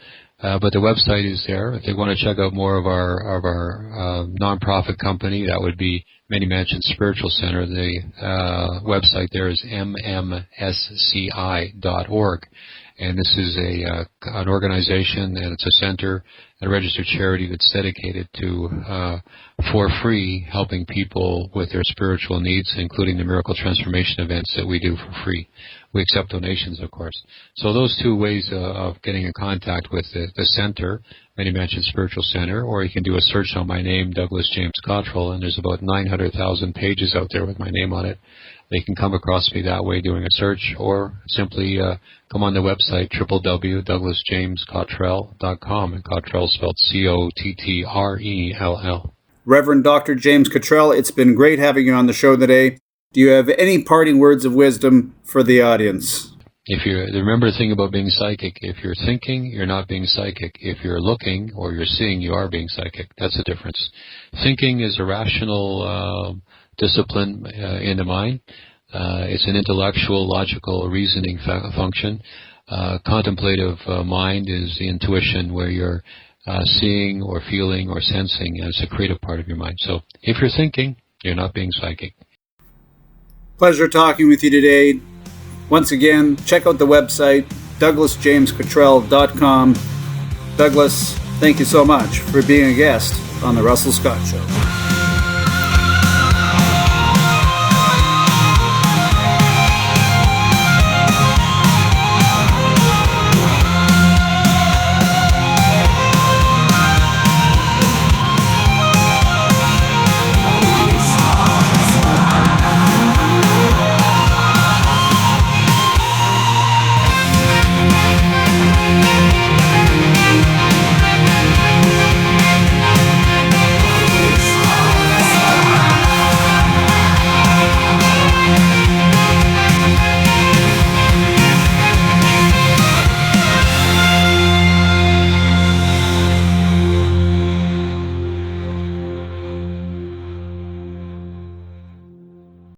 But the website is there. If they want to check out more of our nonprofit company, that would be Many Mansions Spiritual Center. The website there is mmsci.org. And this is an organization, and it's a center, a registered charity that's dedicated to, for free, helping people with their spiritual needs, including the miracle transformation events that we do for free. We accept donations, of course. So those two ways of getting in contact with the center, Many Mansions Spiritual Center, or you can do a search on my name, Douglas James Cottrell, and there's about 900,000 pages out there with my name on it. They can come across me that way doing a search, or simply come on the website, www.douglasjamescottrell.com, and Cottrell spelled Cottrell. Reverend Dr. James Cottrell, it's been great having you on the show today. Do you have any parting words of wisdom for the audience? Remember the thing about being psychic. If you're thinking, you're not being psychic. If you're looking or you're seeing, you are being psychic. That's the difference. Thinking is a rational discipline in the mind. It's an intellectual, logical, reasoning function. Contemplative mind is the intuition, where you're seeing or feeling or sensing, and it's a creative part of your mind. So if you're thinking, you're not being psychic. Pleasure talking with you today. Once again, check out the website, douglasjamescottrell.com. Douglas, thank you so much for being a guest on The Russell Scott Show.